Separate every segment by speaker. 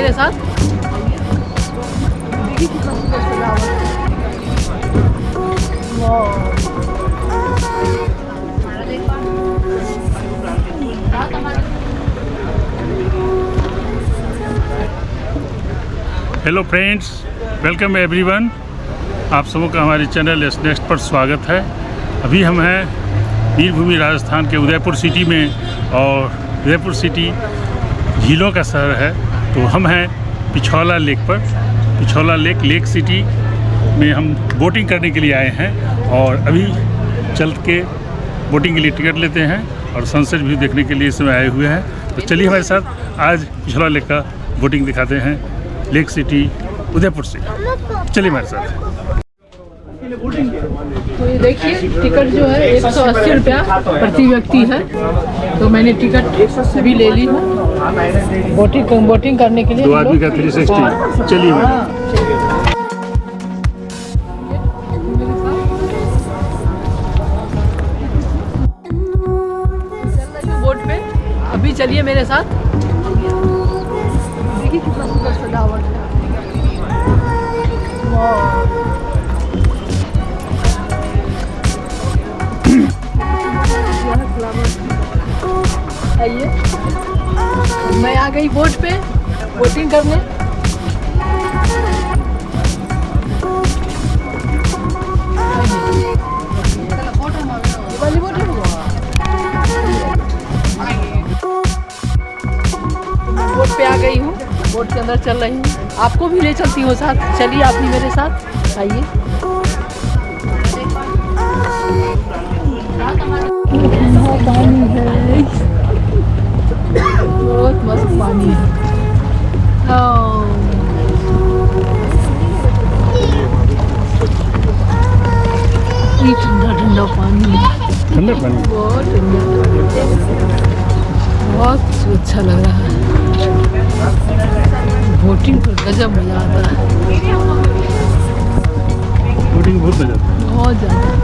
Speaker 1: मेरे साथ। देखिए कितना सुंदर सजावट है।
Speaker 2: Hello friends, welcome everyone. आप सबों का हमारे चैनल एस नेक्स्ट पर स्वागत है। अभी हम हैं वीरभूमि राजस्थान के उदयपुर सिटी में, और उदयपुर सिटी झीलों का शहर है। तो हम हैं पिछौला लेक पर। पिछौला लेक सिटी में हम बोटिंग करने के लिए आए हैं, और अभी चल के बोटिंग के लिए टिकट लेते हैं और सनसेट भी देखने के लिए इसमें आए हुए हैं। तो चलिए हमारे साथ आज पिछौला लेक का बोटिंग दिखाते हैं, लेक सिटी उदयपुर से। चलिए हमारे साथ।
Speaker 1: तो ये देखिए टिकट जो है 180 रुपया प्रति व्यक्ति है। तो मैंने टिकट अभी ले ली हूँ बोटिंग करने के लिए।
Speaker 2: 2 आदमी का 360। चलिए
Speaker 1: बोट पे अभी चलिए मेरे साथ। देखिए कितना सुंदर सजावट है। आइए, मैं आ गई बोट पे बोटिंग करने। बोट पे आ गई हूँ, बोट के अंदर चल रही हूँ। आपको भी ले चलती हूँ साथ। चलिए आप भी मेरे साथ आइए। पानी है, बहुत मस्त पानी है। ठंडा ठंडा पानी है,
Speaker 2: ठंडा पानी,
Speaker 1: बहुत ठंडा, बहुत अच्छा लग रहा है। बोटिंग पर गजब मजा आता है।
Speaker 2: बोटिंग बहुत मजा आता है,
Speaker 1: बहुत ज़्यादा।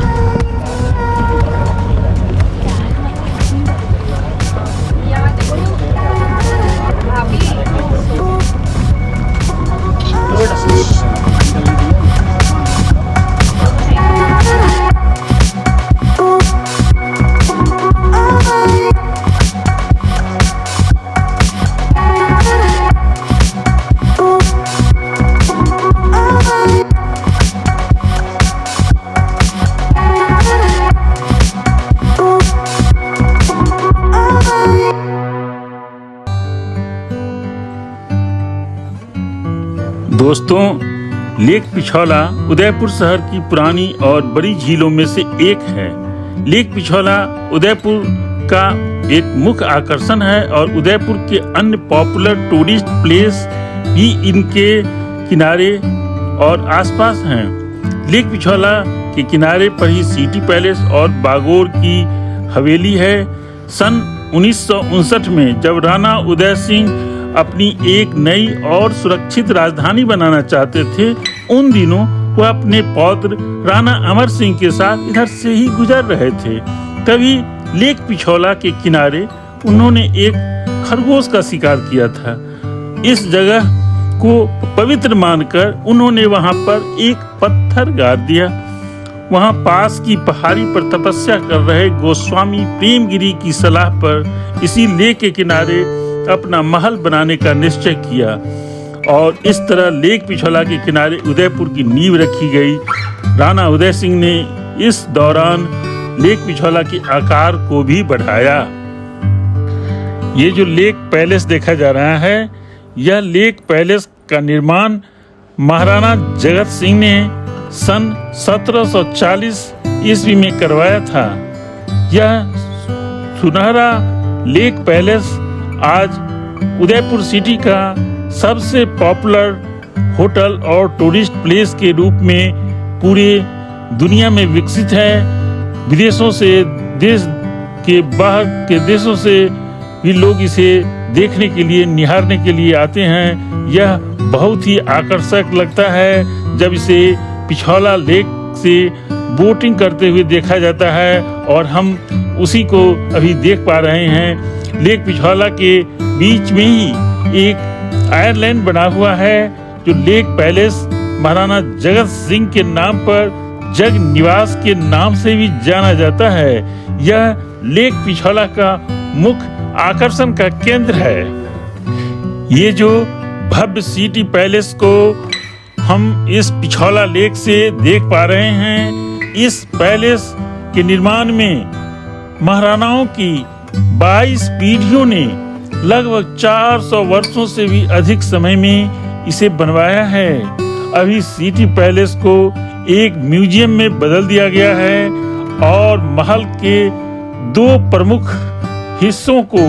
Speaker 2: दोस्तों, लेक पिछौला उदयपुर शहर की पुरानी और बड़ी झीलों में से एक है। लेक पिछौला उदयपुर का एक मुख्य आकर्षण है, और उदयपुर के अन्य पॉपुलर टूरिस्ट प्लेस भी इनके किनारे और आसपास हैं। लेक पिछौला के किनारे पर ही सिटी पैलेस और बागोर की हवेली है। सन 1959 में जब राणा उदय सिंह अपनी एक नई और सुरक्षित राजधानी बनाना चाहते थे, उन दिनों वह अपने पौत्र राणा अमर सिंह के साथ इधर से ही गुजर रहे थे। तभी लेक पिछौला के किनारे उन्होंने एक खरगोश का शिकार किया था। इस जगह को पवित्र मानकर उन्होंने वहां पर एक पत्थर गाड़ दिया। वहां पास की पहाड़ी पर तपस्या कर रहे गोस्वामी प्रेमगिरी की सलाह पर इसी लेक के किनारे अपना महल बनाने का निश्चय किया, और इस तरह लेक पिछौला के किनारे उदयपुर की नींव रखी गई। राणा उदय सिंह ने इस दौरान लेक पिछौला के आकार को भी बढ़ाया। ये जो लेक पैलेस देखा जा रहा है, यह लेक पैलेस का निर्माण महाराणा जगत सिंह ने सन 1740 ईस्वी में करवाया था। यह सुनहरा लेक पैलेस आज उदयपुर सिटी का सबसे पॉपुलर होटल और टूरिस्ट प्लेस के रूप में पूरे दुनिया में विकसित है। विदेशों से, देश के बाहर के देशों से भी लोग इसे देखने के लिए, निहारने के लिए आते हैं। यह बहुत ही आकर्षक लगता है जब इसे पिछौला लेक से बोटिंग करते हुए देखा जाता है, और हम उसी को अभी देख पा रहे हैं। लेक पिछौला के बीच में ही एक आयरलैंड बना हुआ है, जो लेक पैलेस महाराणा जगत सिंह के नाम पर जग निवास के नाम से भी जाना जाता है। यह लेक पिछोला का मुख्य आकर्षण का केंद्र है। ये जो भव्य सिटी पैलेस को हम इस पिछोला लेक से देख पा रहे हैं, इस पैलेस के निर्माण में महाराणाओं की 22 पीढ़ियों ने लगभग 400 वर्षों से भी अधिक समय में इसे बनवाया है। अभी सिटी पैलेस को एक म्यूजियम में बदल दिया गया है और महल के 2 प्रमुख हिस्सों को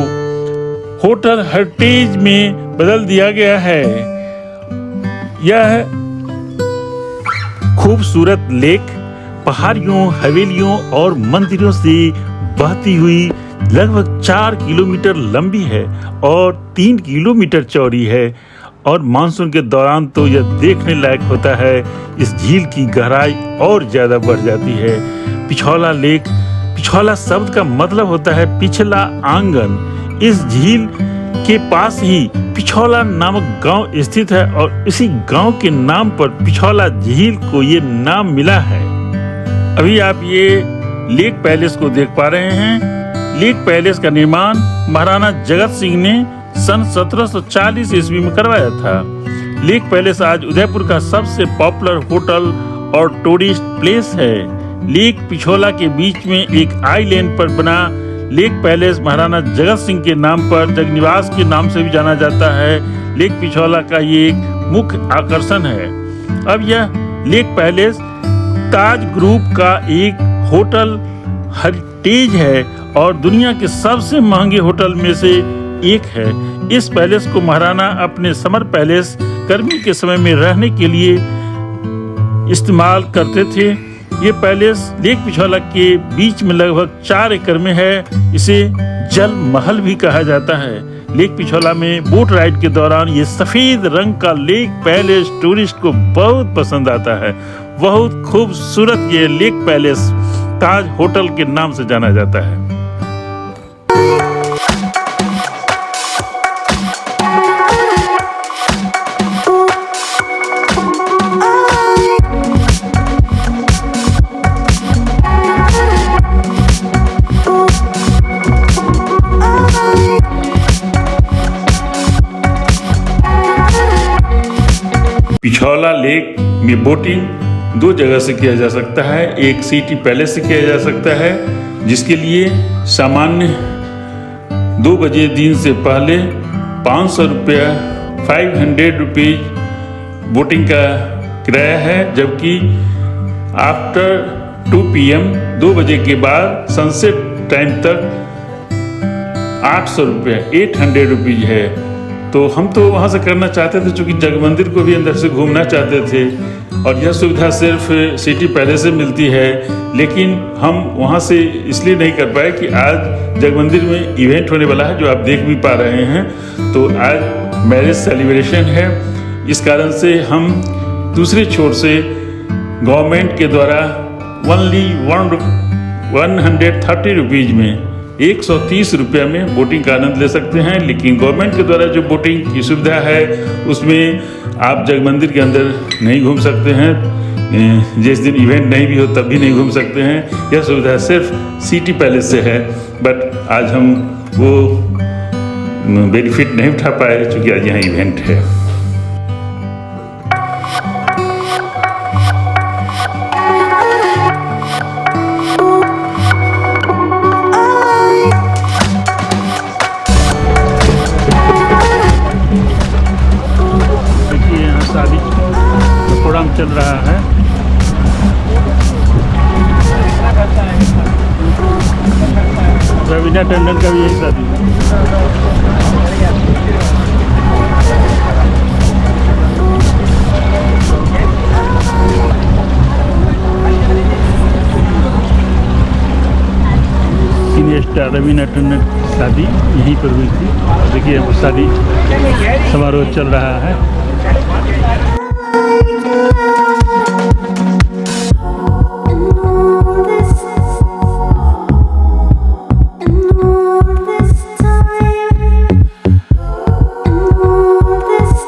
Speaker 2: होटल हेरिटेज में बदल दिया गया है। यह खूबसूरत लेक पहाड़ियों, हवेलियों और मंदिरों से बहती हुई लगभग 4 किलोमीटर लंबी है और 3 किलोमीटर चौड़ी है और मानसून के दौरान तो यह देखने लायक होता है। इस झील की गहराई और ज्यादा बढ़ जाती है। पिछोला लेक, पिछोला शब्द का मतलब होता है पिछला आंगन। इस झील के पास ही पिछोला नामक गांव स्थित है और इसी गांव के नाम पर पिछोला झील को ये नाम मिला है। अभी आप ये लेक पैलेस को देख पा रहे हैं। लेक पैलेस का निर्माण महाराणा जगत सिंह ने सन 1740 ईस्वी में करवाया था। लेक पैलेस आज उदयपुर का सबसे पॉपुलर होटल और टूरिस्ट प्लेस है। लेक पिछोला के बीच में एक आइलैंड पर बना लेक पैलेस महाराणा जगत सिंह के नाम पर जगनिवास के नाम से भी जाना जाता है। लेक पिछोला का ये एक मुख्य आकर्षण है। अब यह लेक पैलेस ताज ग्रुप का एक होटल हेरिटेज है और दुनिया के सबसे महंगे होटल में से एक है। इस पैलेस को महाराणा अपने समर पैलेस गर्मी के समय में रहने के लिए इस्तेमाल करते थे। ये पैलेस लेक पिछोला के बीच में लगभग 4 एकड़ में है। इसे जल महल भी कहा जाता है। लेक पिछोला में बोट राइड के दौरान ये सफेद रंग का लेक पैलेस टूरिस्ट को बहुत पसंद आता है। बहुत खूबसूरत ये लेक पैलेस ताज होटल के नाम से जाना जाता है। पिछोला लेक में बोटिंग 2 जगह से किया जा सकता है। एक सिटी पैलेस से किया जा सकता है, जिसके लिए सामान्य 2 बजे दिन से पहले 500 रुपया 500 रुपीज बोटिंग का किराया है, जबकि आफ्टर 2 PM 2 बजे के बाद सनसेट टाइम तक 800 रुपया 800 रुपीज है। तो हम तो वहाँ से करना चाहते थे, चूँकि जग मंदिर को भी अंदर से घूमना चाहते थे और यह सुविधा सिर्फ सिटी पैलेस से मिलती है, लेकिन हम वहाँ से इसलिए नहीं कर पाए कि आज जग मंदिर में इवेंट होने वाला है, जो आप देख भी पा रहे हैं। तो आज मैरिज सेलिब्रेशन है, इस कारण से हम दूसरे छोर से गवर्नमेंट के द्वारा ओनली 130 रुपीज में 130 रुपया में बोटिंग का आनंद ले सकते हैं। लेकिन गवर्नमेंट के द्वारा जो बोटिंग की सुविधा है उसमें आप जग मंदिर के अंदर नहीं घूम सकते हैं। जिस दिन इवेंट नहीं भी हो तब भी नहीं घूम सकते हैं। यह सुविधा सिर्फ सिटी पैलेस से है, बट आज हम वो बेनिफिट नहीं उठा पाए, चूँकि आज यहाँ इवेंट है। शादी प्रोग्राम चल रहा है। रवीना टंडन का भी यही शादी है। सिने स्टार रवीना टंडन की शादी यहीं पर हुई थी। देखिए वो शादी समारोह चल रहा है।
Speaker 3: this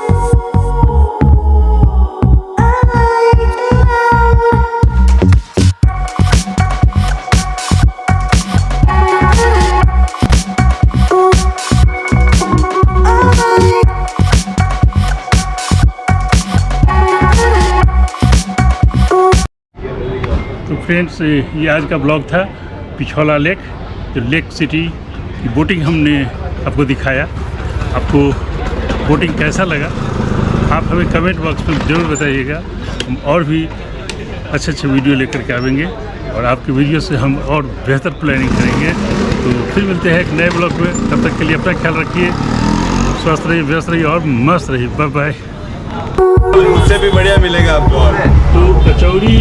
Speaker 2: तो फ्रेंड्स, ये आज का ब्लॉग था पिछौला लेक, जो लेक सिटी की बोटिंग हमने आपको दिखाया। आपको बोटिंग कैसा लगा आप हमें कमेंट बॉक्स में ज़रूर बताइएगा। हम और भी अच्छे अच्छे वीडियो लेकर के आवेंगे और आपके वीडियो से हम और बेहतर प्लानिंग करेंगे। तो फिर मिलते हैं एक नए ब्लॉग में। तब तक के लिए अपना ख्याल रखिए, स्वस्थ रहिए, व्यस्त रहिए और मस्त रहिए। Bye bye.
Speaker 3: उससे भी बढ़िया मिलेगा आपको।
Speaker 2: तो कचौड़ी